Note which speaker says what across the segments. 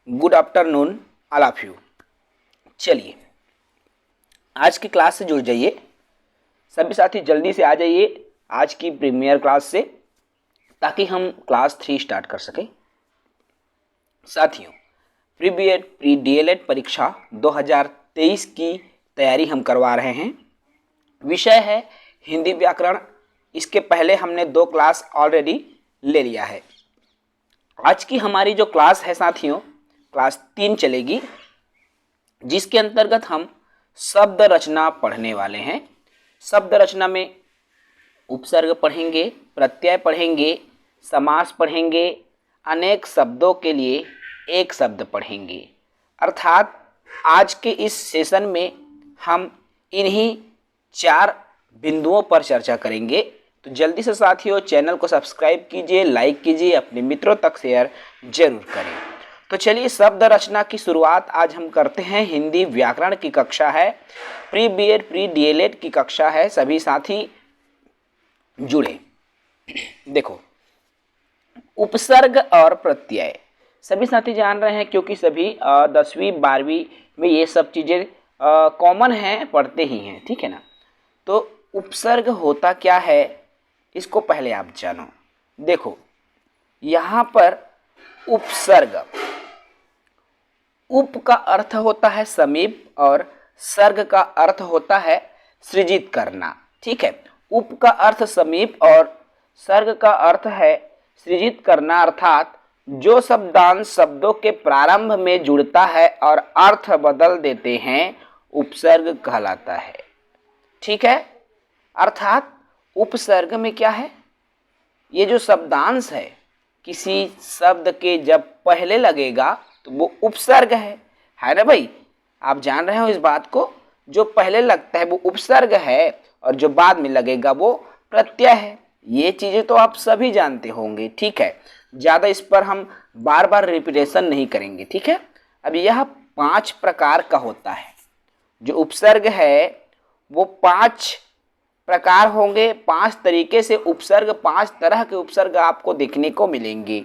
Speaker 1: Good afternoon all of you. चलिए आज की क्लास से जुड़ जाइए। सभी साथी जल्दी से आ जाइए आज की प्रीमियर क्लास से, ताकि हम क्लास 3 स्टार्ट कर सकें। साथियों, प्री बीएड प्री डीएलएड परीक्षा 2023 की तैयारी हम करवा रहे हैं। विषय है हिंदी व्याकरण। इसके पहले हमने 2 क्लास ऑलरेडी ले लिया है। आज की हमारी जो क्लास है साथियों, क्लास 3 चलेगी, जिसके अंतर्गत हम शब्द रचना पढ़ने वाले हैं। शब्द रचना में उपसर्ग पढ़ेंगे, प्रत्यय पढ़ेंगे, समास पढ़ेंगे, अनेक शब्दों के लिए एक शब्द पढ़ेंगे। अर्थात आज के इस सेशन में हम इन्हीं 4 बिंदुओं पर चर्चा करेंगे। तो जल्दी से साथियों चैनल को सब्सक्राइब कीजिए, लाइक कीजिए, अपने मित्रों तक शेयर जरूर करें। तो चलिए शब्द रचना की शुरुआत आज हम करते हैं। हिंदी व्याकरण की कक्षा है, प्री बीएड प्री डीएलएड की कक्षा है। सभी साथी जुड़े। देखो, उपसर्ग और प्रत्यय सभी साथी जान रहे हैं, क्योंकि सभी 10वीं 12वीं में ये सब चीज़ें कॉमन हैं, पढ़ते ही हैं, ठीक है ना। तो उपसर्ग होता क्या है, इसको पहले आप जानो। देखो यहाँ पर उपसर्ग, उप का अर्थ होता है समीप और सर्ग का अर्थ होता है सृजित करना, ठीक है। उप का अर्थ समीप और सर्ग का अर्थ है सृजित करना, अर्थात जो शब्दांश शब्दों के प्रारंभ में जुड़ता है और अर्थ बदल देते हैं, उपसर्ग कहलाता है, ठीक है। अर्थात उपसर्ग में क्या है, ये जो शब्दांश है किसी शब्द के जब पहले लगेगा तो वो उपसर्ग है ना भाई। आप जान रहे हो इस बात को, जो पहले लगता है वो उपसर्ग है और जो बाद में लगेगा वो प्रत्यय है। ये चीजें तो आप सभी जानते होंगे, ठीक है। ज्यादा इस पर हम बार बार रिपीटेशन नहीं करेंगे, ठीक है। अब यह 5 प्रकार का होता है। जो उपसर्ग है वो 5 प्रकार होंगे, 5 तरीके से उपसर्ग, 5 तरह के उपसर्ग आपको देखने को मिलेंगे।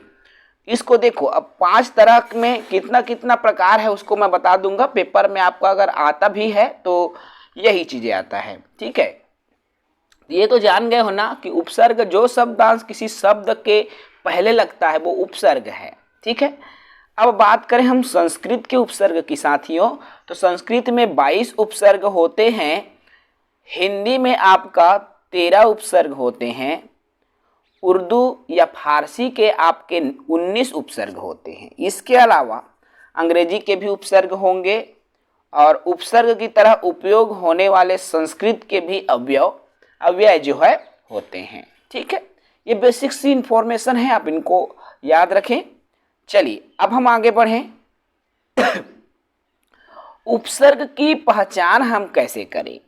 Speaker 1: इसको देखो, अब 5 तरह में कितना कितना प्रकार है उसको मैं बता दूंगा। पेपर में आपका अगर आता भी है तो यही चीजें आता है, ठीक है। ये तो जान गए हो ना कि उपसर्ग जो शब्दांश किसी शब्द के पहले लगता है वो उपसर्ग है, ठीक है। अब बात करें हम संस्कृत के उपसर्ग की साथियों, तो संस्कृत में 22 उपसर्ग होते हैं। हिंदी में आपका 13 उपसर्ग होते हैं। उर्दू या फारसी के आपके 19 उपसर्ग होते हैं। इसके अलावा अंग्रेजी के भी उपसर्ग होंगे और उपसर्ग की तरह उपयोग होने वाले संस्कृत के भी अव्यय जो है होते हैं, ठीक है। ये बेसिक सी इंफॉर्मेशन है, आप इनको याद रखें। चलिए अब हम आगे बढ़ें। उपसर्ग की पहचान हम कैसे करें,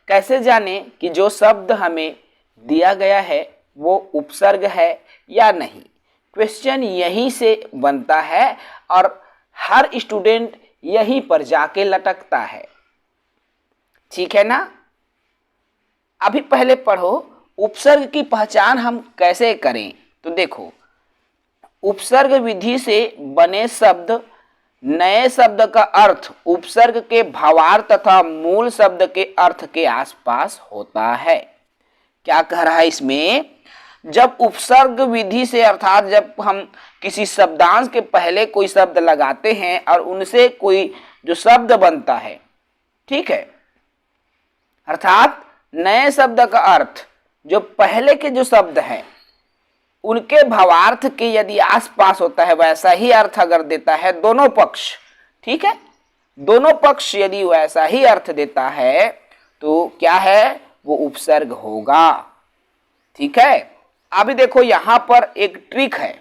Speaker 1: कैसे जाने कि जो शब्द हमें दिया गया है वो उपसर्ग है या नहीं। क्वेश्चन यहीं से बनता है और हर स्टूडेंट यहीं पर जाके लटकता है, ठीक है ना। अभी पहले पढ़ो उपसर्ग की पहचान हम कैसे करें। तो देखो, उपसर्ग विधि से बने शब्द, नए शब्द का अर्थ उपसर्ग के भावार्थ तथा मूल शब्द के अर्थ के आसपास होता है। क्या कह रहा है इसमें, जब उपसर्ग विधि से, अर्थात जब हम किसी शब्दांश के पहले कोई शब्द लगाते हैं और उनसे कोई जो शब्द बनता है, ठीक है, अर्थात नए शब्द का अर्थ जो पहले के जो शब्द हैं उनके भावार्थ के यदि आसपास होता है, वैसा ही अर्थ अगर देता है दोनों पक्ष, ठीक है, दोनों पक्ष यदि वैसा ही अर्थ देता है तो क्या है, वो उपसर्ग होगा, ठीक है। अभी देखो यहाँ पर एक ट्रिक है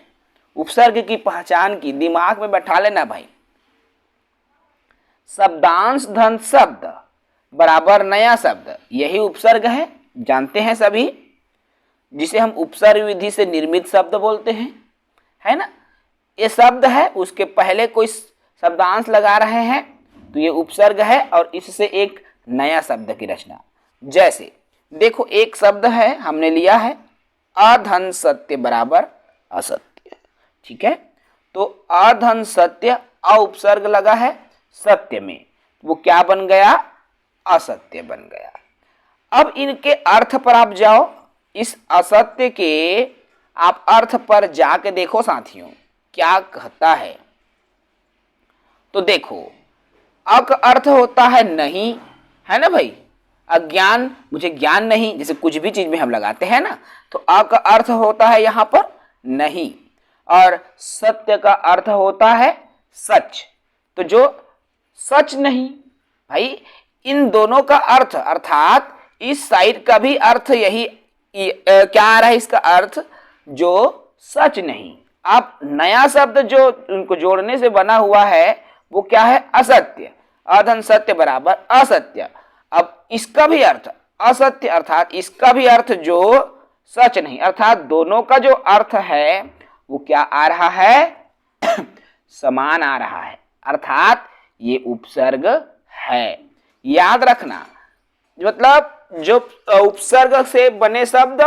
Speaker 1: उपसर्ग की पहचान की, दिमाग में बैठा लेना भाई। शब्दांश धन शब्द बराबर नया शब्द, यही उपसर्ग है, जानते हैं सभी, जिसे हम उपसर्ग विधि से निर्मित शब्द बोलते हैं, है ना। ये शब्द है, उसके पहले कोई शब्दांश लगा रहे हैं तो ये उपसर्ग है और इससे एक नया शब्द की रचना। जैसे देखो, एक शब्द है हमने लिया है अधन सत्य बराबर असत्य, ठीक है। तो अधन सत्य अ उपसर्ग लगा है सत्य में, वो क्या बन गया? असत्य बन गया। अब इनके अर्थ पर आप जाओ, इस असत्य के आप अर्थ पर जाके देखो साथियों क्या कहता है। तो देखो, अ का अर्थ होता है नहीं, है ना भाई? अज्ञान, मुझे ज्ञान नहीं, जैसे कुछ भी चीज में हम लगाते हैं ना, तो अ का अर्थ होता है यहां पर नहीं, और सत्य का अर्थ होता है सच। तो जो सच नहीं, भाई इन दोनों का अर्थ, अर्थात इस साइड का भी अर्थ यही क्या आ रहा है? इसका अर्थ जो सच नहीं। आप नया शब्द जो उनको जोड़ने से बना हुआ है वो क्या है? असत्य। अधन सत्य बराबर असत्य। अब इसका भी अर्थ असत्य, अर्थात इसका भी अर्थ जो सच नहीं, अर्थात दोनों का जो अर्थ है वो क्या आ रहा है? समान आ रहा है, अर्थात ये उपसर्ग है। याद रखना, मतलब जो उपसर्ग से बने शब्द,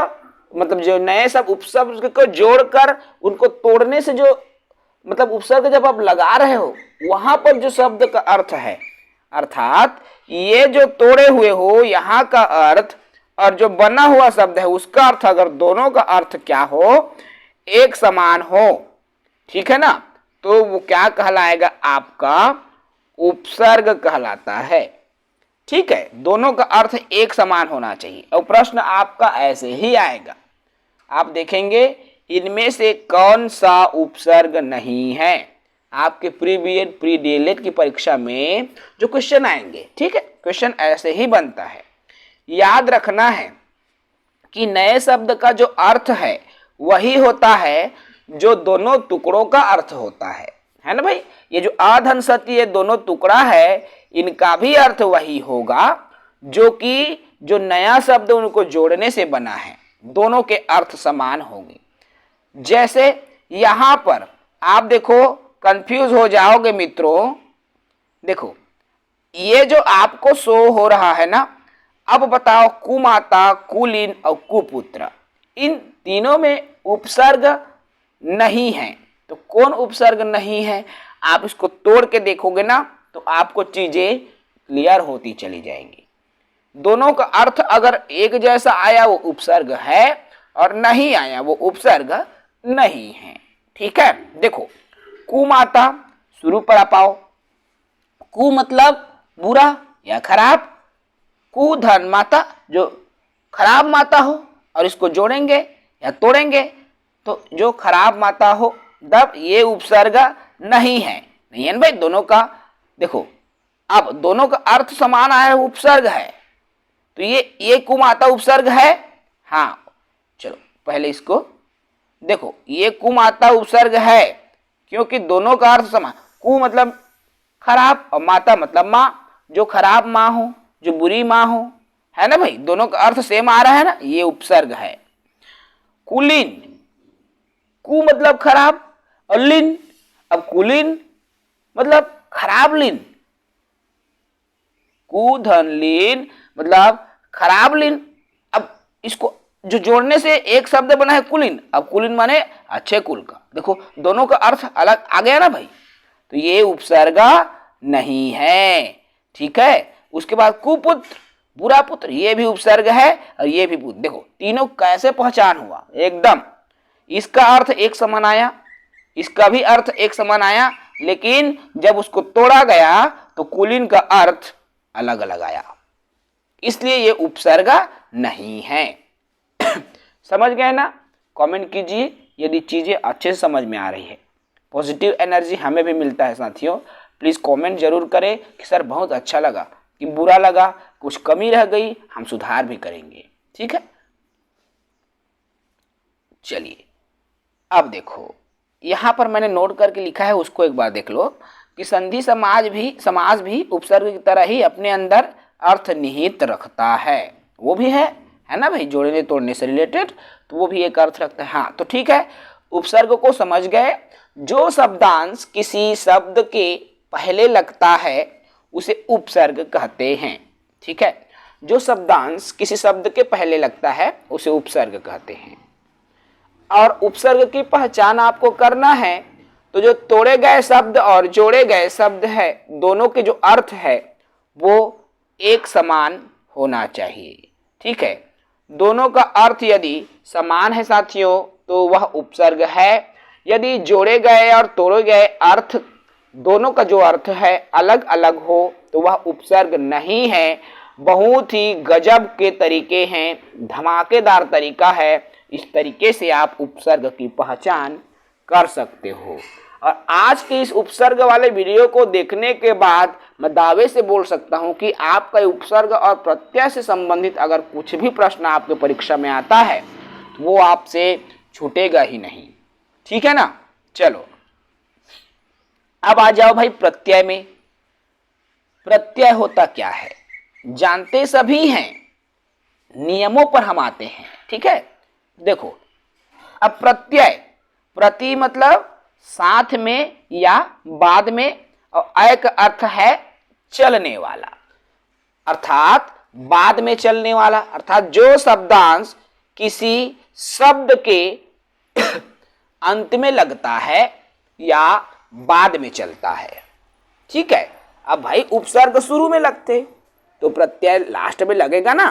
Speaker 1: मतलब जो नए शब्द उपसर्ग को जोड़कर उनको तोड़ने से जो, मतलब उपसर्ग जब आप लगा रहे हो वहां पर जो शब्द का अर्थ है, अर्थात ये जो तोड़े हुए हो यहाँ का अर्थ और जो बना हुआ शब्द है उसका अर्थ, अगर दोनों का अर्थ क्या हो? एक समान हो, ठीक है ना, तो वो क्या कहलाएगा? आपका उपसर्ग कहलाता है। ठीक है, दोनों का अर्थ एक समान होना चाहिए। और प्रश्न आपका ऐसे ही आएगा, आप देखेंगे इनमें से कौन सा उपसर्ग नहीं है। आपके प्री बीएड प्री डीएलएड की परीक्षा में जो क्वेश्चन आएंगे, ठीक है, क्वेश्चन ऐसे ही बनता है। याद रखना है कि नए शब्द का जो अर्थ है वही होता है जो दोनों टुकड़ों का अर्थ होता है ना भाई? ये जो आधन सत्य ये दोनों टुकड़ा है, इनका भी अर्थ वही होगा जो कि जो नया शब्द उनको जोड़ने से बना है, दोनों के अर्थ समान होंगे। जैसे यहां पर आप देखो, कंफ्यूज हो जाओगे मित्रों। देखो, ये जो आपको शो हो रहा है ना, अब बताओ कुमाता, कुलीन और कुपुत्र, इन तीनों में उपसर्ग नहीं है। तो कौन उपसर्ग नहीं है? आप इसको तोड़ के देखोगे ना तो आपको चीजें क्लियर होती चली जाएंगी। दोनों का अर्थ अगर एक जैसा आया वो उपसर्ग है, और नहीं आया वो उपसर्ग नहीं है। ठीक है, देखो कुमाता, शुरू पर आप आओ। कु मतलब बुरा या खराब, कु धन माता, जो खराब माता हो, और इसको जोड़ेंगे या तोड़ेंगे तो जो खराब माता हो, तब ये उपसर्ग नहीं है। नहीं है भाई, दोनों का देखो, अब दोनों का अर्थ समान आया, उपसर्ग है, तो ये कुमाता उपसर्ग है। हाँ, चलो पहले इसको देखो, ये कुमाता उपसर्ग है क्योंकि दोनों का अर्थ समान। कु मतलब खराब और माता मतलब माँ, जो खराब माँ हो, जो बुरी माँ हो, है ना भाई, दोनों का अर्थ सेम आ रहा है ना, ये उपसर्ग है। कुलीन, कु मतलब खराब और लिन, अब कुलीन मतलब खराब लिन, कु धन लीन मतलब खराब लिन। अब इसको जो जोड़ने से एक शब्द बना है कुलीन, अब कुलीन माने अच्छे कुल का। देखो दोनों का अर्थ अलग आ गया ना भाई, तो ये उपसर्ग नहीं है। ठीक है, उसके बाद कुपुत्र, बुरा पुत्र, ये भी उपसर्ग है और ये भी पुत्र। देखो तीनों कैसे पहचान हुआ एकदम, इसका अर्थ एक समान आया, इसका भी अर्थ एक समान आया, लेकिन जब उसको तोड़ा गया तो कुलीन का अर्थ अलग अलग आया, इसलिए ये उपसर्ग नहीं है। समझ गए ना? कमेंट कीजिए यदि चीजें अच्छे से समझ में आ रही है। पॉजिटिव एनर्जी हमें भी मिलता है साथियों। प्लीज कमेंट जरूर करें कि सर बहुत अच्छा लगा, कि बुरा लगा, कुछ कमी रह गई, हम सुधार भी करेंगे। ठीक है, चलिए अब देखो, यहां पर मैंने नोट करके लिखा है, उसको एक बार देख लो कि संधि समास भी उपसर्ग की तरह ही अपने अंदर अर्थ निहित रखता है। वो भी है ना भाई, जोड़ने तोड़ने से रिलेटेड, तो वो भी एक अर्थ रखता है। हाँ तो ठीक है, उपसर्ग को समझ गए। जो शब्दांश किसी शब्द के पहले लगता है उसे उपसर्ग कहते हैं। ठीक है, जो शब्दांश किसी शब्द के पहले लगता है उसे उपसर्ग कहते हैं। और उपसर्ग की पहचान आपको करना है, तो तो जो तोड़े गए शब्द और जोड़े गए शब्द है, दोनों के जो अर्थ है वो एक समान होना चाहिए। ठीक है, दोनों का अर्थ यदि समान है साथियों तो वह उपसर्ग है। यदि जोड़े गए और तोड़े गए अर्थ दोनों का जो अर्थ है अलग अलग हो तो वह उपसर्ग नहीं है। बहुत ही गजब के तरीके हैं, धमाकेदार तरीका है। इस तरीके से आप उपसर्ग की पहचान कर सकते हो। और आज के इस उपसर्ग वाले वीडियो को देखने के बाद मैं दावे से बोल सकता हूं कि आपका उपसर्ग और प्रत्यय से संबंधित अगर कुछ भी प्रश्न आपके परीक्षा में आता है तो वो आपसे छूटेगा ही नहीं। ठीक है ना। चलो अब आ जाओ भाई प्रत्यय में। प्रत्यय होता क्या है जानते सभी हैं, नियमों पर हम आते हैं। ठीक है, देखो अब प्रत्यय, प्रति मतलब साथ में या बाद में, और अय का अर्थ है चलने वाला, अर्थात बाद में चलने वाला, अर्थात जो शब्दांश किसी शब्द के अंत में लगता है या बाद में चलता है। ठीक है, अब भाई उपसर्ग शुरू में लगते तो प्रत्यय लास्ट में लगेगा ना,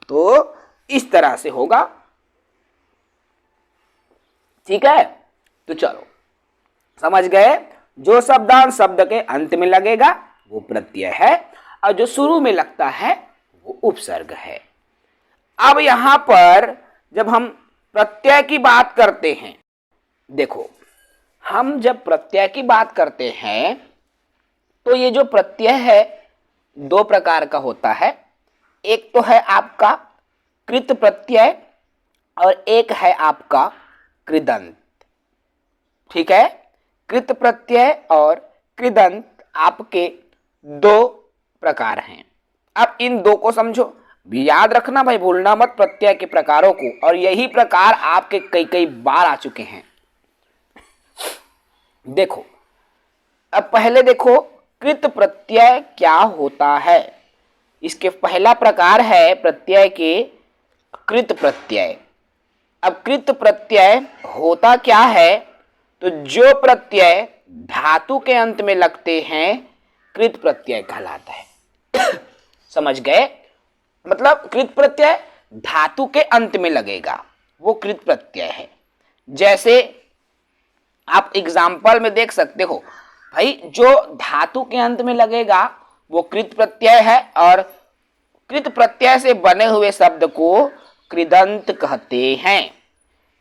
Speaker 1: तो इस तरह से होगा। ठीक है, तो चलो समझ गए, जो शब्दांश शब्द के अंत में लगेगा वो प्रत्यय है और जो शुरू में लगता है वो उपसर्ग है। अब यहां पर जब हम प्रत्यय की बात करते हैं, देखो हम जब प्रत्यय की बात करते हैं तो ये जो प्रत्यय है दो प्रकार का होता है। एक तो है आपका कृत प्रत्यय और एक है आपका कृदंत। ठीक है, कृत प्रत्यय और कृदंत आपके दो प्रकार हैं। अब इन दो को समझो, भी याद रखना भाई, भूलना मत प्रत्यय के प्रकारों को, और यही प्रकार आपके कई कई बार आ चुके हैं। देखो अब पहले देखो कृत प्रत्यय क्या होता है। इसके पहला प्रकार है प्रत्यय के कृत प्रत्यय। अब कृत प्रत्यय होता क्या है, तो जो प्रत्यय धातु के अंत में लगते हैं कृत प्रत्यय कहलाता है। समझ गए, मतलब कृत प्रत्यय धातु के अंत में लगेगा वो कृत प्रत्यय है। जैसे आप एग्जाम्पल में देख सकते हो भाई, जो धातु के अंत में लगेगा वो कृत प्रत्यय है और कृत प्रत्यय से बने हुए शब्द को कृदंत कहते हैं।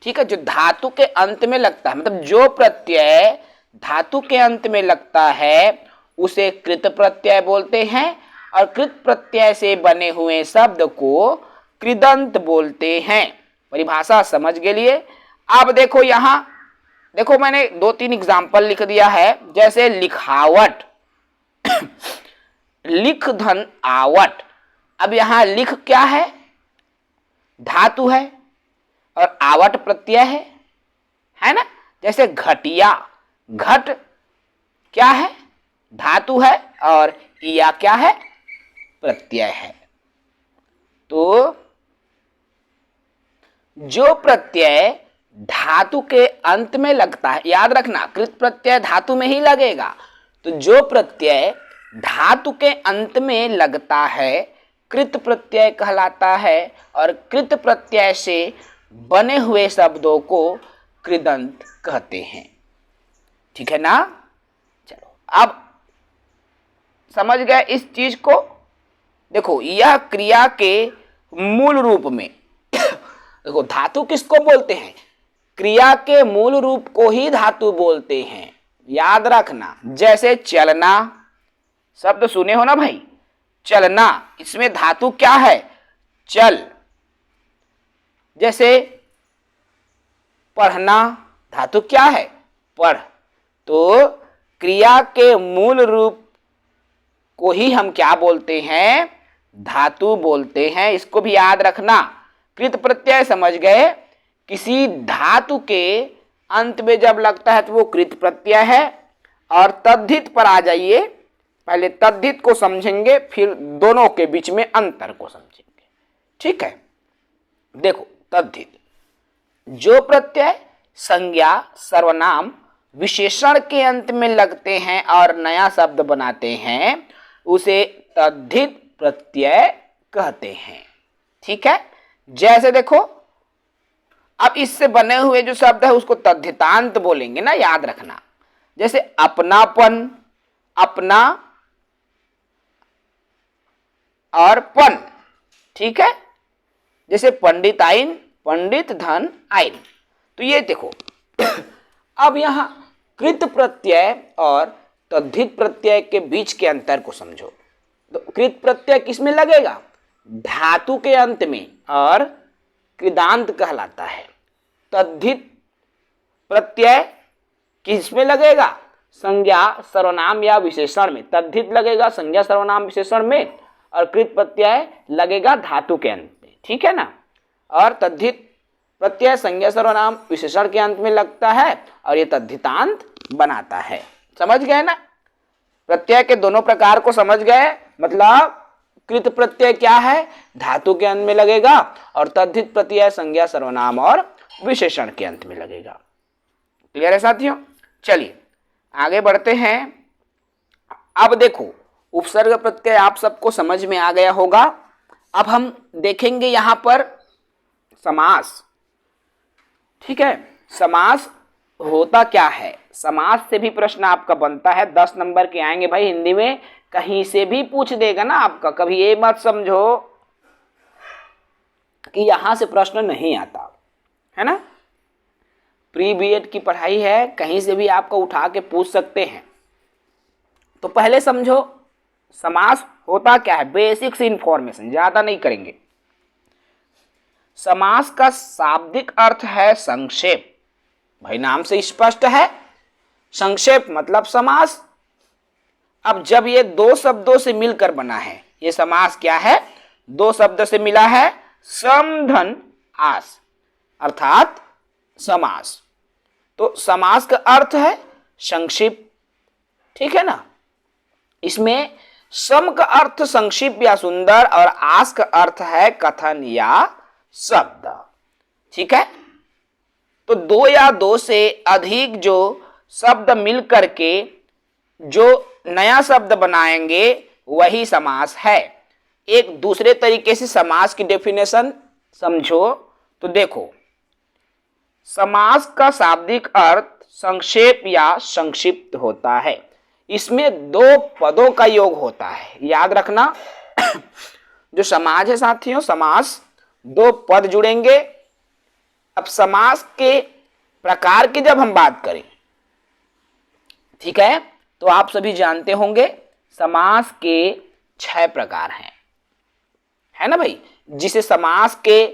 Speaker 1: ठीक है, जो धातु के अंत में लगता है, मतलब जो प्रत्यय धातु के अंत में लगता है उसे कृत प्रत्यय बोलते हैं और कृत प्रत्यय से बने हुए शब्द को कृदंत बोलते हैं। परिभाषा समझ के लिए। अब देखो यहां देखो, मैंने दो तीन एग्जाम्पल लिख दिया है, जैसे लिखावट, लिख धन आवट। अब यहां लिख क्या है, धातु है और आवट प्रत्यय है ना। जैसे घटिया, घट क्या है, धातु है और इया क्या है, प्रत्यय है। तो जो प्रत्यय धातु के अंत में लगता है, याद रखना कृत प्रत्यय धातु में ही लगेगा, तो जो प्रत्यय धातु के अंत में लगता है कृत प्रत्यय कहलाता है और कृत प्रत्यय से बने हुए शब्दों को कृदंत कहते हैं। ठीक है ना। चलो अब समझ गए इस चीज को। देखो यह क्रिया के मूल रूप में देखो धातु किसको बोलते हैं, क्रिया के मूल रूप को ही धातु बोलते हैं, याद रखना। जैसे चलना शब्द सुने हो ना भाई, चलना, इसमें धातु क्या है, चल। जैसे पढ़ना, धातु क्या है, पढ़। तो क्रिया के मूल रूप को ही हम क्या बोलते हैं, धातु बोलते हैं। इसको भी याद रखना। कृत प्रत्यय समझ गए, किसी धातु के अंत में जब लगता है तो वो कृत प्रत्यय है। और तद्धित पर आ जाइए, पहले तद्धित को समझेंगे फिर दोनों के बीच में अंतर को समझेंगे। ठीक है, देखो तद्धित, जो प्रत्यय संज्ञा, सर्वनाम, विशेषण के अंत में लगते हैं और नया शब्द बनाते हैं उसे तद्धित प्रत्यय कहते हैं। ठीक है, जैसे देखो अब इससे बने हुए जो शब्द है उसको तद्धितांत बोलेंगे ना, याद रखना। जैसे अपनापन, अपना और पन। ठीक है, जैसे पंडिताइन, पंडित धन आइन। तो ये देखो अब यहां कृत प्रत्यय और तद्धित प्रत्यय के बीच के अंतर को समझो। तो कृत प्रत्यय किसमें लगेगा? धातु के अंत में और कृदांत कहलाता है। तद्धित प्रत्यय किसमें लगेगा? संज्ञा, सर्वनाम या विशेषण में। तद्धित लगेगा संज्ञा, सर्वनाम, विशेषण में, और कृत प्रत्यय लगेगा धातु के अंत में। ठीक है ना। और तद्धित प्रत्यय संज्ञा, सर्वनाम, विशेषण के अंत में लगता है और ये तद्धितांत बनाता है। समझ गए ना? प्रत्यय के दोनों प्रकार को समझ गए। मतलब कृत प्रत्यय क्या है? धातु के अंत में लगेगा, और तद्धित प्रत्यय संज्ञा, सर्वनाम और विशेषण के अंत में लगेगा। क्लियर है साथियों? चलिए आगे बढ़ते हैं। अब देखो उपसर्ग प्रत्यय आप सबको समझ में आ गया होगा। अब हम देखेंगे यहां पर समास। ठीक है, समास होता क्या है? समास से भी प्रश्न आपका बनता है। 10 नंबर के आएंगे भाई हिंदी में, कहीं से भी पूछ देगा ना आपका। कभी ये मत समझो कि यहां से प्रश्न नहीं आता है ना। प्री बीएड की पढ़ाई है, कहीं से भी आपको उठा के पूछ सकते हैं। तो पहले समझो समास होता क्या है, बेसिक सी इंफॉर्मेशन, ज्यादा नहीं करेंगे। समास का शाब्दिक अर्थ है संक्षेप। भाई नाम से स्पष्ट है, संक्षेप मतलब समास। अब जब ये दो शब्दों से मिलकर बना है, ये समास क्या है? दो शब्द से मिला है, सम धन आस, अर्थात समास। तो समास का अर्थ है संक्षिप्त। ठीक है ना। इसमें सम का अर्थ संक्षिप्त या सुंदर, और आस का अर्थ है कथन या शब्द। ठीक है। तो दो या दो से अधिक जो शब्द मिलकर के जो नया शब्द बनाएंगे वही समास है। एक दूसरे तरीके से समास की डेफिनेशन समझो तो देखो, समास का शाब्दिक अर्थ संक्षेप या संक्षिप्त होता है। इसमें दो पदों का योग होता है, याद रखना। जो समाज है साथियों, समास दो पद जुड़ेंगे। अब समास के प्रकार की जब हम बात करें, ठीक है, तो आप सभी जानते होंगे समास के 6 प्रकार हैं, है ना भाई, जिसे समास के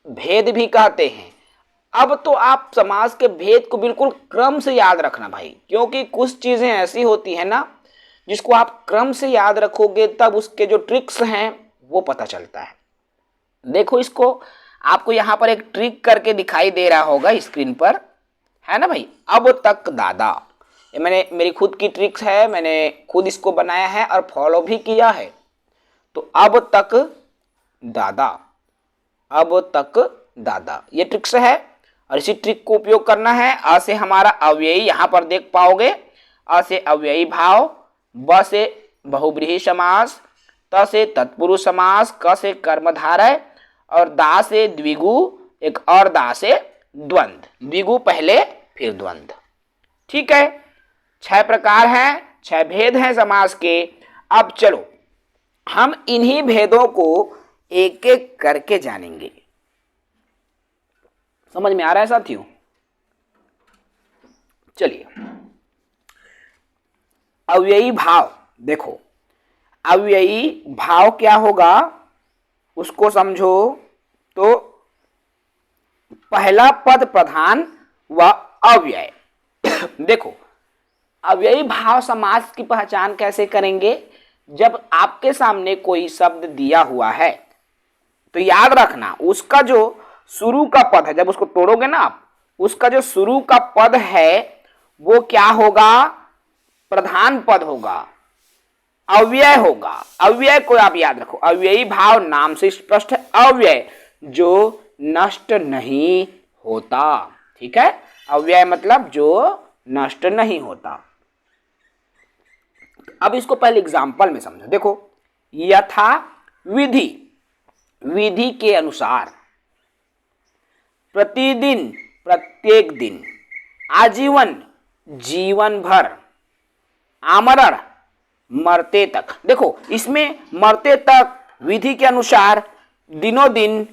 Speaker 1: भेद भी कहते हैं। अब तो आप समास के भेद को बिल्कुल क्रम से याद रखना भाई, क्योंकि कुछ चीजें ऐसी होती हैं ना जिसको आप क्रम से याद रखोगे तब उसके जो ट्रिक्स हैं वो पता चलता है। देखो इसको, आपको यहां पर एक ट्रिक करके दिखाई दे रहा होगा स्क्रीन पर, है ना भाई। अब तक दादा, ये मेरी खुद की ट्रिक्स है, मैंने खुद इसको बनाया है और फॉलो भी किया है। तो अब तक दादा, अब तक दादा, ये ट्रिक्स है और इसी ट्रिक को उपयोग करना है। अ से हमारा अव्ययी यहां पर देख पाओगे, अ से अव्ययी भाव, ब से बहुब्रीहि समास, त से तत्पुरुष समास, क से कर्मधारय, और दा से द्विगु, एक और दा से द्वंद्व, द्विगु पहले फिर द्वंद्व। ठीक है, 6 प्रकार हैं, 6 भेद हैं समास के। अब चलो हम इन्हीं भेदों को एक एक करके जानेंगे। समझ में आ रहा है साथियों? चलिए, अव्ययी भाव देखो, अव्ययी भाव क्या होगा उसको समझो। तो पहला पद प्रधान व अव्यय। देखो अव्ययी भाव समास की पहचान कैसे करेंगे? जब आपके सामने कोई शब्द दिया हुआ है तो याद रखना उसका जो शुरू का पद है, जब उसको तोड़ोगे ना आप, उसका जो शुरू का पद है वो क्या होगा? प्रधान पद होगा, अव्यय होगा। अव्यय को आप याद रखो, अव्ययी भाव नाम से स्पष्ट है, अव्यय जो नष्ट नहीं होता। ठीक है, अव्यय मतलब जो नष्ट नहीं होता। अब इसको पहले एग्जाम्पल में समझो। देखो, यथा विधि, विधि के अनुसार, प्रतिदिन, प्रत्येक दिन, आजीवन, जीवन भर, आमरण, मरते तक। देखो इसमें मरते तक, विधि के अनुसार, दिनों दिन,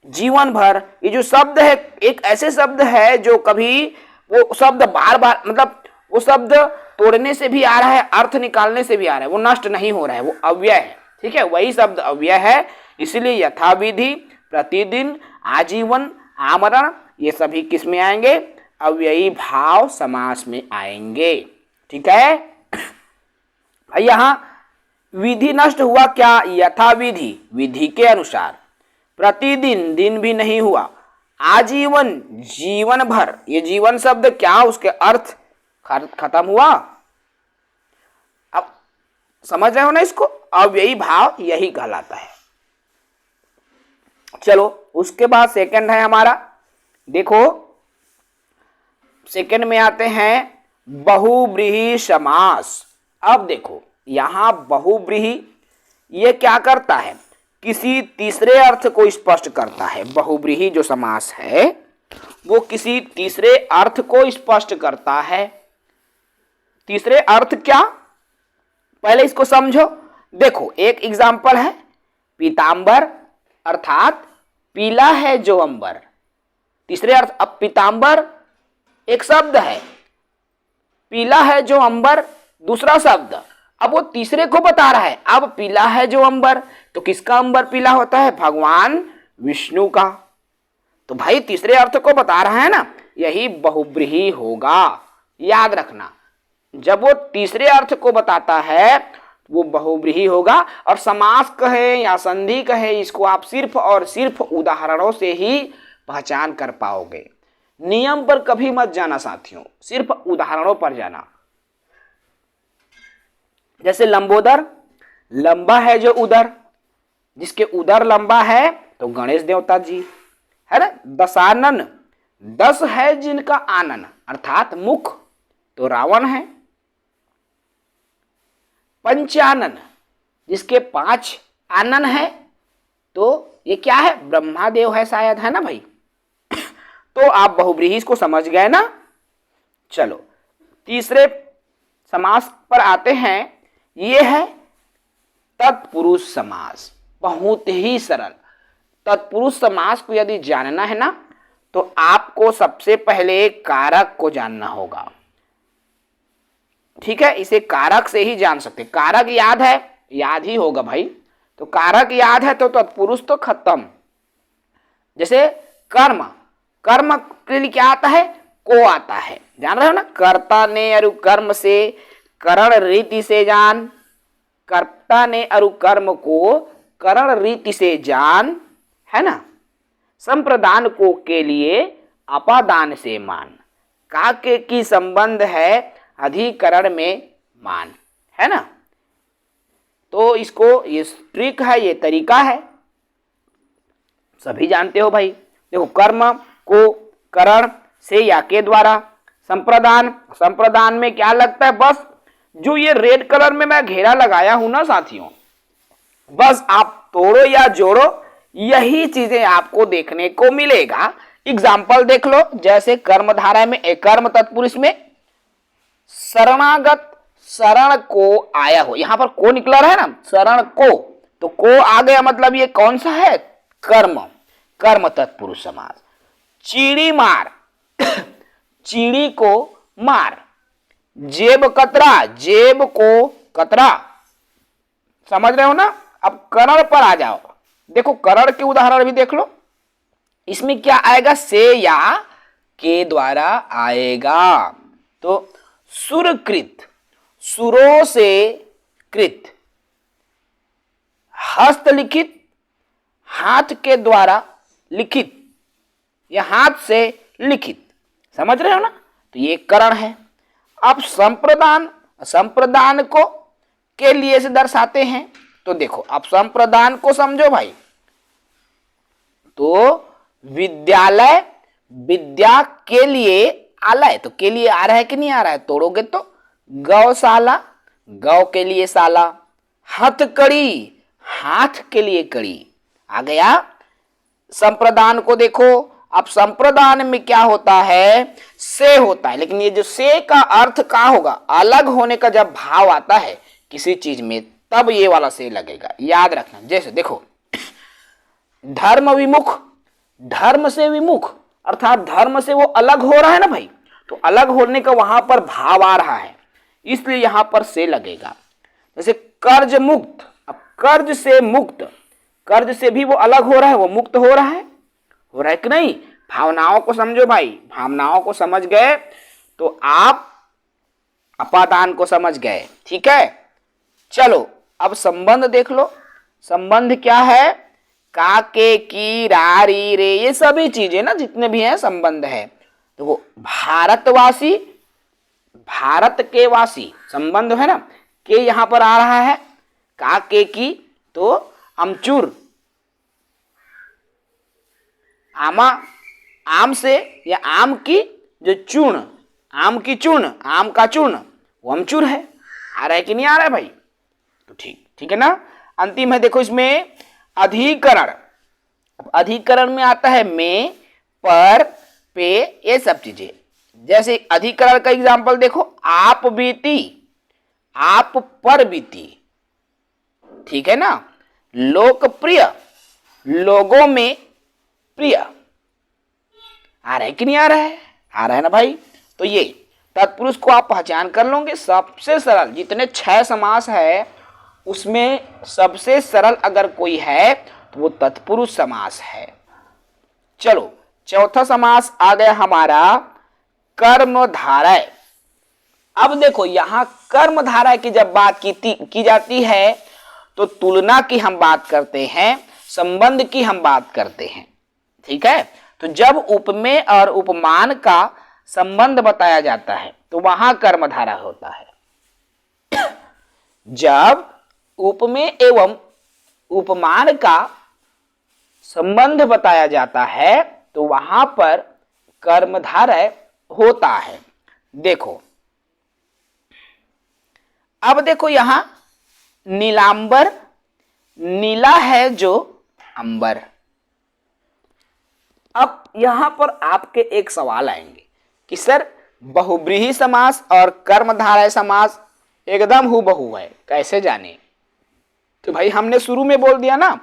Speaker 1: जीवन भर, ये जो शब्द है एक ऐसे शब्द है जो कभी वो शब्द बार बार, मतलब वो शब्द तोड़ने से भी आ रहा है, अर्थ निकालने से भी आ रहा है, वो नष्ट नहीं हो रहा है, वो अव्यय है। ठीक है, वही शब्द अव्यय है, इसलिए यथाविधि, प्रतिदिन, आजीवन, आमरण, ये सभी किस में आएंगे? अव्ययी भाव समास में आएंगे। ठीक है भाई, यहां विधि नष्ट हुआ क्या? यथाविधि, विधि के अनुसार, प्रतिदिन, दिन भी नहीं हुआ, आजीवन, जीवन भर, ये जीवन शब्द क्या, उसके अर्थ खत्म हुआ। अब समझ रहे हो ना इसको? अव्ययी भाव यही कहलाता है। चलो उसके बाद सेकंड है हमारा, देखो सेकंड में आते हैं बहुव्रीहि समास। अब देखो यहां बहुव्रीहि ये क्या करता है? किसी तीसरे अर्थ को स्पष्ट करता है। बहुव्रीहि जो समास है वो किसी तीसरे अर्थ को स्पष्ट करता है। तीसरे अर्थ क्या? पहले इसको समझो। देखो एक एग्जाम्पल है, पीतांबर अर्थात पीला है जो अंबर। तीसरे अर्थ, अब पीतांबर एक शब्द है, पीला है जो अंबर दूसरा शब्द, अब वो तीसरे को बता रहा है। अब पीला है जो अंबर, तो किसका अंबर पीला होता है? भगवान विष्णु का। तो भाई तीसरे अर्थ को बता रहा है ना, यही बहुव्रीहि होगा। याद रखना, जब वो तीसरे अर्थ को बताता है वो बहुव्रीहि होगा। और समास कहे या संधि कहे, इसको आप सिर्फ और सिर्फ उदाहरणों से ही पहचान कर पाओगे। नियम पर कभी मत जाना साथियों, सिर्फ उदाहरणों पर जाना। जैसे लंबोदर, लंबा है जो उदर, जिसके उदर लंबा है तो गणेश देवता जी है ना। दशानन, 10 है जिनका आनन अर्थात मुख, तो रावण है। पंचानन, जिसके 5 आनन है, तो ये क्या है? ब्रह्मादेव है शायद, है ना भाई। तो आप बहुव्रीहि को समझ गए ना। चलो तीसरे समास पर आते हैं, ये है तत्पुरुष समास। बहुत ही सरल। तत्पुरुष समास को यदि जानना है ना, तो आपको सबसे पहले कारक को जानना होगा। ठीक है, इसे कारक से ही जान सकते। कारक याद है? याद ही होगा भाई। तो कारक याद है तो तत्पुरुष तो खत्म। जैसे कर्म, कर्म के लिए क्या आता है? को आता है, जान रहे हो ना। कर्ता ने अरु कर्म से करण रीति से जान, कर्ता ने अरु कर्म को करण रीति से जान, है ना। संप्रदान को के लिए अपादान से मान, काके की संबंध है अधिकरण में मान, है ना। तो इसको ये ट्रिक है, ये तरीका है, सभी जानते हो भाई। देखो कर्म को करण से या के द्वारा, संप्रदान, संप्रदान में क्या लगता है? बस जो ये रेड कलर में मैं घेरा लगाया हूं ना साथियों, बस आप तोड़ो या जोड़ो, यही चीजें आपको देखने को मिलेगा। एग्जाम्पल देख लो, जैसे कर्मधारय में, कर्म तत्पुरुष में शरणागत, शरण को आया हो, यहां पर को निकला है ना, शरण को, तो को आ गया, मतलब ये कौन सा है? कर्म, कर्म तत्पुरुष समास। चीड़ी मार, चीड़ी को मार। जेब कतरा, जेब को कतरा। समझ रहे हो ना। अब करण पर आ जाओ। देखो करण के उदाहरण भी देख लो। इसमें क्या आएगा? से या के द्वारा आएगा। तो सुरकृत, सुरों से कृत। हस्तलिखित, हाथ के द्वारा लिखित या हाथ से लिखित। समझ रहे हो ना। तो ये करण है। अब संप्रदान, संप्रदान को के लिए से दर्शाते हैं। तो देखो अब संप्रदान को समझो भाई। तो विद्यालय, विद्या के लिए आला है तो के लिए आ रहा है कि नहीं आ रहा है, तोड़ोगे तो गौशाला, गौ के लिए शाला। हथकड़ी, हाथ के लिए कड़ी आ गया। संप्रदान को देखो, अब संप्रदान में क्या होता है, से होता है, लेकिन ये जो से का अर्थ क्या होगा, अलग होने का जब भाव आता है किसी चीज में तब ये वाला से लगेगा, याद रखना। जैसे देखो धर्म विमुख, धर्म से विमुख अर्थात धर्म से वो अलग हो रहा है ना भाई, तो अलग होने का वहां पर भाव आ रहा है, इसलिए यहां पर से लगेगा। जैसे कर्ज मुक्त, अब कर्ज से मुक्त, कर्ज से भी वो अलग हो रहा है, वो मुक्त हो रहा है कि नहीं। भावनाओं को समझो भाई, भावनाओं को समझ गए तो आप अपादान को समझ गए, ठीक है। चलो अब संबंध देख लो, संबंध क्या है, का के की रा री रे, ये सभी चीजें ना जितने भी हैं संबंध है। तो वो भारतवासी, भारत के वासी संबंध है ना, के यहां पर आ रहा है, का के की तो अमचूर, आमा, आम से या आम की जो चूर्ण, आम की चूर्ण, आम का चूर्ण वो अमचूर है। आ रहा है कि नहीं आ रहा है भाई, तो ठीक है ना। अंतिम है देखो इसमें अधिकरण, अधिकरण में आता है में, पर, पे, ये सब चीजें। जैसे अधिकरण का एग्जांपल देखो, आप बीती, आप पर बीती, ठीक है ना। लोकप्रिय, लोगों में प्रिय, आ रहा है कि नहीं आ रहा है, आ रहा है ना भाई। तो ये तत्पुरुष को आप पहचान कर लोगे। सबसे सरल जितने 6 समास है उसमें सबसे सरल अगर कोई है तो वो तत्पुरुष समास है। चलो चौथा समास आ गया हमारा कर्मधारय। अब देखो यहां कर्मधारय की जब बात की जाती है तो तुलना की हम बात करते हैं, संबंध की हम बात करते हैं, ठीक है। तो जब उपमेय और उपमान का संबंध बताया जाता है तो वहां कर्मधारय होता है। जब उपमेय एवं उपमान का संबंध बताया जाता है तो वहां पर कर्मधारय होता है। देखो अब देखो यहां नीलांबर, नीला है जो अंबर। अब यहां पर आपके एक सवाल आएंगे कि सर बहुब्रीहि समास और कर्मधारय समास एकदम हूबहू है, कैसे जाने। तो भाई हमने शुरू में बोल दिया ना,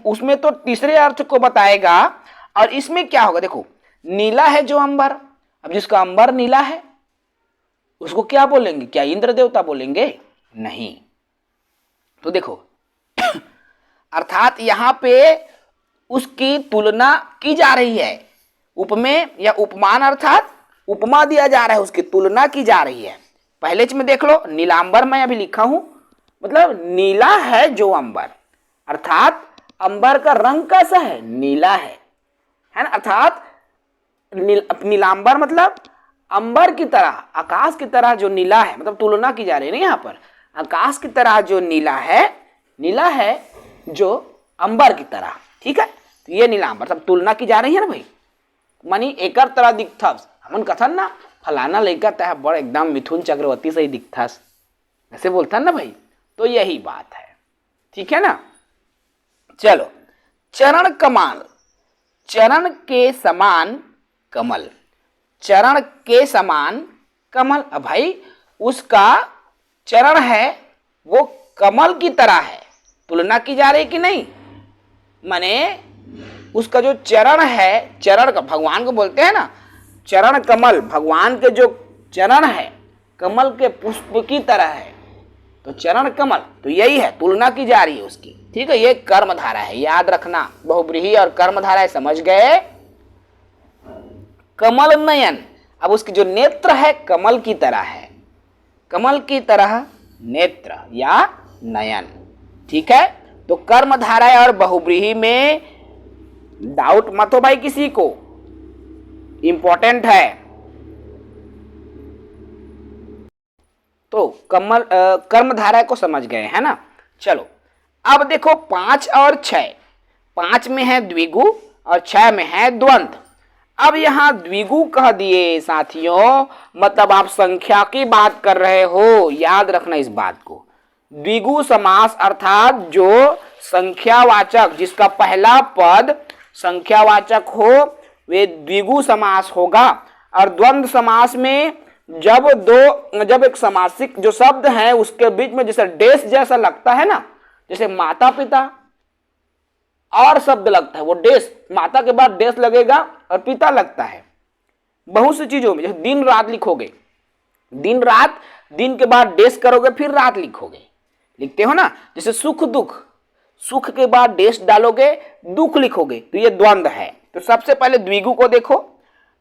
Speaker 1: उसमें तो तीसरे अर्थ को बताएगा और इसमें क्या होगा। देखो नीला है जो अंबर, अब जिसका अंबर नीला है उसको क्या बोलेंगे, क्या इंद्र देवता बोलेंगे, नहीं। तो देखो अर्थात यहां पे उसकी तुलना की जा रही है, उपमेय या उपमान अर्थात उपमा दिया जा रहा है, उसकी तुलना की जा रही है। पहले में देख लो नीलांबर मैं अभी लिखा हूं, मतलब नीला है जो अंबर, अर्थात अंबर का रंग कैसा है, नीला है ना। अर्थात नीलांबर मतलब अंबर की तरह, आकाश की तरह जो नीला है, मतलब तुलना की जा रही है ना यहाँ पर, आकाश की तरह जो नीला है, नीला है जो अंबर की तरह, ठीक है। तो ये नीलांबर सब तुलना की जा रही है ना भाई। मानी एकर तरह दिखथस, हमन कथन ना फलाना लड़का तह बड़ एकदम मिथुन चक्रवर्ती से ही दिखथस, ऐसे बोलता ना भाई। तो यही बात है, ठीक है ना। चलो चरण कमाल, चरण के समान कमल, चरण के समान कमल। अब भाई उसका चरण है वो कमल की तरह है, तुलना की जा रही कि नहीं, माने उसका जो चरण है, चरण का भगवान को बोलते हैं ना चरण कमल, भगवान के जो चरण है कमल के पुष्प की तरह है, तो चरण कमल, तो यही है तुलना की जा रही है उसकी, ठीक है। ये कर्मधारा है, याद रखना, बहुब्रीहि और कर्मधारा समझ गए। कमल नयन, अब उसकी जो नेत्र है कमल की तरह है, कमल की तरह नेत्र या नयन, ठीक है। तो कर्मधारा और बहुब्रीहि में डाउट मत हो भाई किसी को, इंपॉर्टेंट है। तो कर्मधारय को समझ गए है ना। चलो अब देखो 5 और 6, 5 में है द्विगु और 6 में है द्वंद्व। अब यहाँ द्विगु कह दिए साथियों, मतलब आप संख्या की बात कर रहे हो, याद रखना इस बात को। द्विगु समास अर्थात जो संख्यावाचक, जिसका पहला पद संख्यावाचक हो, वे द्विगु समास होगा। और द्वंद्व समास में जब एक समासिक जो शब्द है उसके बीच में जैसे डेस जैसा लगता है ना, जैसे माता पिता और शब्द लगता है, वो डेस, माता के बाद डेस लगेगा और पिता लगता है। बहुत सी चीजों में, जैसे दिन रात लिखोगे, दिन रात, दिन के बाद डेस करोगे फिर रात लिखोगे, लिखते हो ना। जैसे सुख दुख, सुख के बाद डेस डालोगे, दुख लिखोगे, तो ये द्वंद्व है। तो सबसे पहले द्विगु को देखो।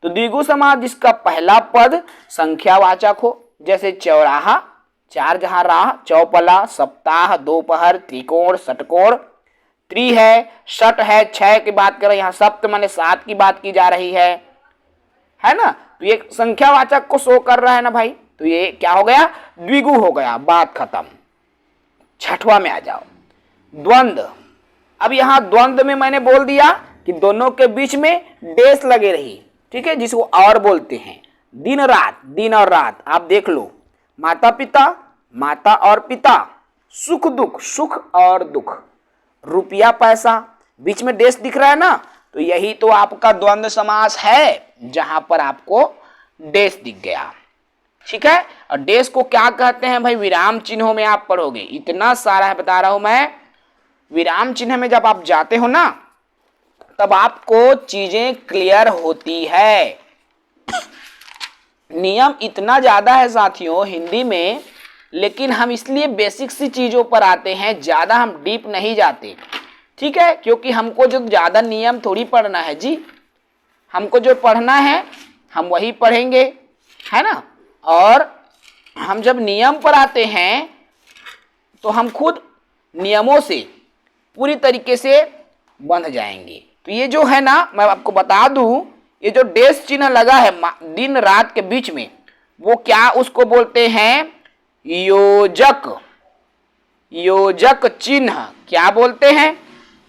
Speaker 1: तो द्विगु समास जिसका पहला पद संख्यावाचक हो, जैसे चौराहा, चार जहां राह, चौपला, सप्ताह, दोपहर, त्रिकोण, षटकोण, त्रि है, षट है, छह की बात करें, यहाँ सप्त माने 7 की बात की जा रही है ना। तो ये संख्यावाचक को शो कर रहा है ना भाई, तो ये क्या हो गया, द्विगु हो गया, बात खत्म। छठवां में आ जाओ, द्वंद्व। अब यहाँ द्वंद्व में मैंने बोल दिया कि दोनों के बीच में डेस लगे रही, ठीक है, जिसको और बोलते हैं। दिन रात, दिन और रात, आप देख लो, माता पिता, माता और पिता, सुख दुख, सुख और दुख, रुपया पैसा, बीच में डेस दिख रहा है ना, तो यही तो आपका द्वंद्व समास है, जहां पर आपको डेस दिख गया, ठीक है। और डेस को क्या कहते हैं भाई, विराम चिन्हों में आप पढ़ोगे, इतना सारा है बता रहा हूं मैं। विराम चिन्ह में जब आप जाते हो ना, तब आपको चीजें क्लियर होती है। नियम इतना ज्यादा है साथियों हिंदी में, लेकिन हम इसलिए बेसिक सी चीजों पर आते हैं, ज्यादा हम डीप नहीं जाते, ठीक है, क्योंकि हमको जो ज्यादा नियम थोड़ी पढ़ना है जी, हमको जो पढ़ना है हम वही पढ़ेंगे, है ना। और हम जब नियम पर आते हैं तो हम खुद नियमों से पूरी तरीके से बंध जाएंगे। तो ये जो है ना, मैं आपको बता दूं, ये जो डेस चिन्ह लगा है दिन रात के बीच में, वो क्या उसको बोलते हैं, योजक, योजक चिन्ह। क्या बोलते हैं,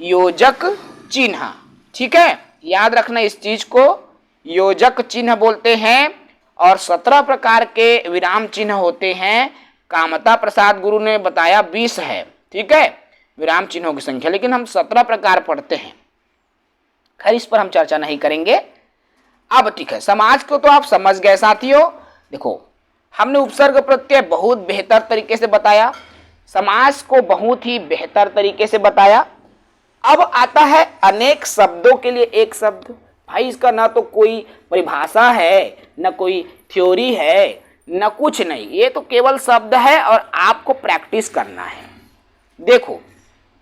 Speaker 1: योजक चिन्ह, ठीक है, याद रखना इस चीज को, योजक चिन्ह बोलते हैं। और 17 प्रकार के विराम चिन्ह होते हैं, कामता प्रसाद गुरु ने बताया 20 है, ठीक है, विराम चिन्हों की संख्या, लेकिन हम 17 प्रकार पढ़ते हैं। खैर इस पर हम चर्चा नहीं करेंगे अब, ठीक है। समाज को तो आप समझ गए साथियों। देखो, हमने उपसर्ग प्रत्यय बहुत बेहतर तरीके से बताया, समाज को बहुत ही बेहतर तरीके से बताया। अब आता है अनेक शब्दों के लिए एक शब्द। भाई इसका ना तो कोई परिभाषा है, ना कोई थ्योरी है, ना कुछ नहीं, ये तो केवल शब्द है और आपको प्रैक्टिस करना है। देखो,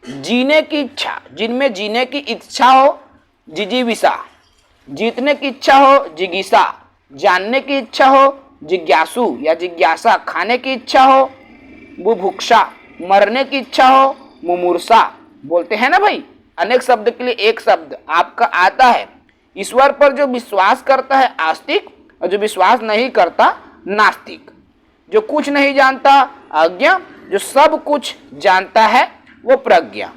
Speaker 1: जीने की इच्छा, जिनमें जीने की इच्छा हो, जिजीविषा, जीतने की इच्छा हो, जिगीषा, जानने की इच्छा हो, जिज्ञासु या जिज्ञासा, खाने की इच्छा हो, बुभुक्षा, मरने की इच्छा हो, मुमूर्षा, बोलते हैं ना भाई। अनेक शब्द के लिए एक शब्द आपका आता है। ईश्वर पर जो विश्वास करता है आस्तिक, और जो विश्वास नहीं करता नास्तिक। जो कुछ नहीं जानता अज्ञा, जो सब कुछ जानता है वो प्रज्ञा,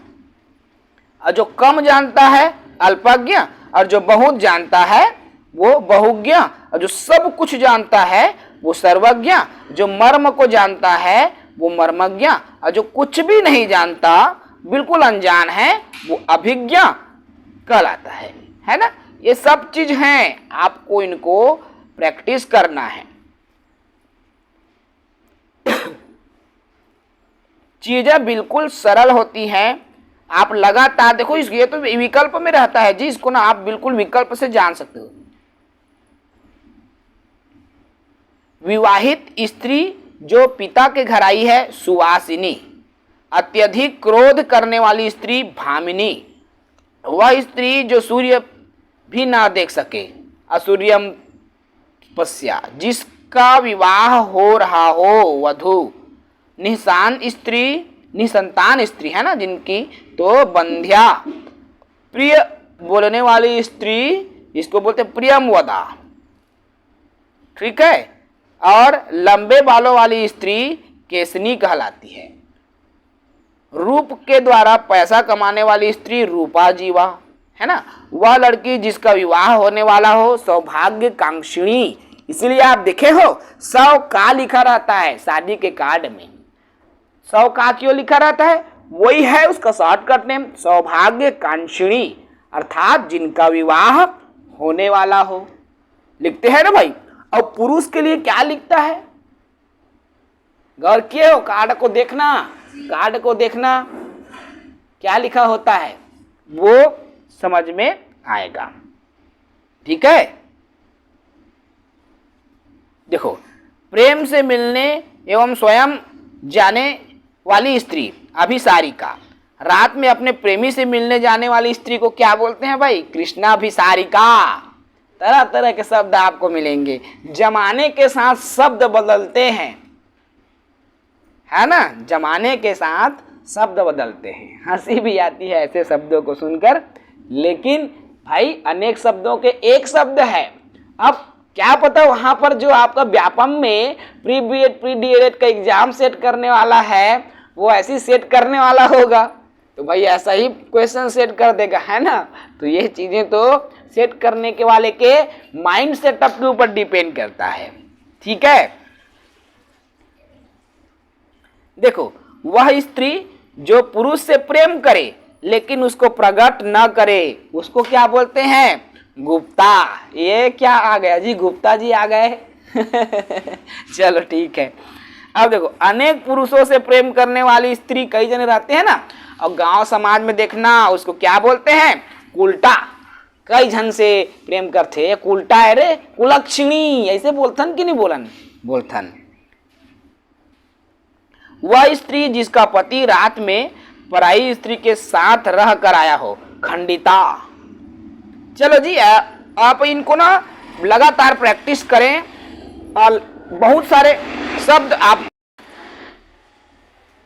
Speaker 1: और जो कम जानता है अल्पज्ञ, और जो बहुत जानता है वो बहुज्ञ, और जो सब कुछ जानता है वो सर्वज्ञ, जो मर्म को जानता है वो मर्मज्ञ, और जो कुछ भी नहीं जानता, बिल्कुल अनजान है, वो अभिज्ञ कहलाता है ना। ये सब चीज हैं, आपको इनको प्रैक्टिस करना है। चीजें बिल्कुल सरल होती हैं, आप लगातार देखो। ये तो विकल्प में रहता है जी, इसको ना आप बिल्कुल विकल्प से जान सकते हो। विवाहित स्त्री जो पिता के घर आई है सुवासिनी, अत्यधिक क्रोध करने वाली स्त्री भामिनी, वह स्त्री जो सूर्य भी ना देख सके असूर्यम पश्या, जिसका विवाह हो रहा हो वधु, निसंतान स्त्री है ना जिनकी, तो बंध्या, प्रिय बोलने वाली स्त्री, इसको बोलते प्रियमवदा, ठीक है। और लंबे बालों वाली स्त्री केसनी कहलाती है। रूप के द्वारा पैसा कमाने वाली स्त्री रूपा जीवा, है ना, वह लड़की जिसका विवाह होने वाला हो सौभाग्य कांक्षिणी। इसलिए आप देखे हो सौ का लिखा रहता है शादी के कार्ड में। सौ का क्यों लिखा रहता है? वही है उसका शॉर्टकट नेम, सौभाग्य कांक्षिणी, अर्थात जिनका विवाह होने वाला हो। लिखते हैं ना भाई। और पुरुष के लिए क्या लिखता है? गौर किए हो? कार्ड को देखना, कार्ड को देखना क्या लिखा होता है वो समझ में आएगा। ठीक है, देखो, प्रेम से मिलने एवं स्वयं जाने वाली स्त्री अभिसारिका। रात में अपने प्रेमी से मिलने जाने वाली स्त्री को क्या बोलते हैं भाई? कृष्णाभिसारिका। तरह तरह के शब्द आपको मिलेंगे। जमाने के साथ शब्द बदलते हैं, है ना, जमाने के साथ शब्द बदलते हैं। हंसी भी आती है ऐसे शब्दों को सुनकर, लेकिन भाई अनेक शब्दों के एक शब्द है। अब क्या पता वहां पर जो आपका व्यापम में प्री बीएड प्री डीएलएड का एग्जाम सेट करने वाला है वो ऐसी सेट करने वाला होगा तो भाई ऐसा ही क्वेश्चन सेट कर देगा, है ना। तो ये चीजें तो सेट करने के वाले के माइंड सेटअप के ऊपर डिपेंड करता है। ठीक है, देखो, वह स्त्री जो पुरुष से प्रेम करे लेकिन उसको प्रकट न करे उसको क्या बोलते हैं? गुप्ता। ये क्या आ गया जी? गुप्ता जी आ गए। चलो ठीक है। अब देखो, अनेक पुरुषों से प्रेम करने वाली स्त्री कई जने रहते हैं ना, और गांव समाज में देखना उसको क्या बोलते हैं? कुलटा। कई जन से प्रेम करते, कुलटा है रे, कुलक्षणी, ऐसे बोलथन कि नहीं बोलन? बोलथन। वह स्त्री जिसका पति रात में पराई स्त्री के साथ रह कर आया हो, खंडिता। चलो जी, आप इनको ना लगातार प्रैक्टिस करें और बहुत सारे शब्द आप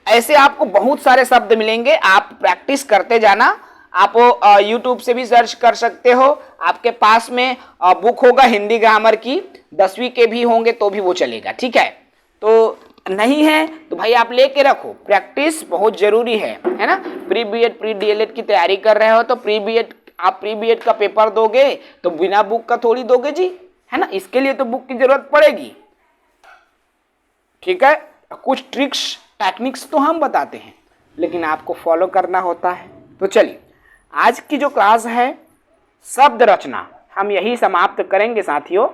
Speaker 1: ऐसे आपको बहुत सारे शब्द मिलेंगे, आप प्रैक्टिस करते जाना। आप YouTube से भी सर्च कर सकते हो, आपके पास में बुक होगा हिंदी ग्रामर की, 10वीं के भी होंगे तो भी वो चलेगा। ठीक है, तो नहीं है तो भाई आप लेके रखो, प्रैक्टिस बहुत जरूरी है ना। प्री बीएड प्री डीएलएड की तैयारी कर रहे हो तो प्री बीएड का पेपर दोगे तो बिना बुक का थोड़ी दोगे जी, है ना। इसके लिए तो बुक की जरूरत पड़ेगी। ठीक है, कुछ ट्रिक्स टेक्निक्स तो हम बताते हैं लेकिन आपको फॉलो करना होता है। तो चलिए, आज की जो क्लास है शब्द रचना हम यही समाप्त करेंगे साथियों।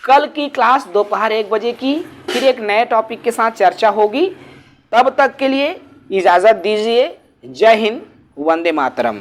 Speaker 1: कल की क्लास दोपहर 1 बजे की फिर एक नए टॉपिक के साथ चर्चा होगी। तब तक के लिए इजाज़त दीजिए। जय हिंद, वंदे मातरम।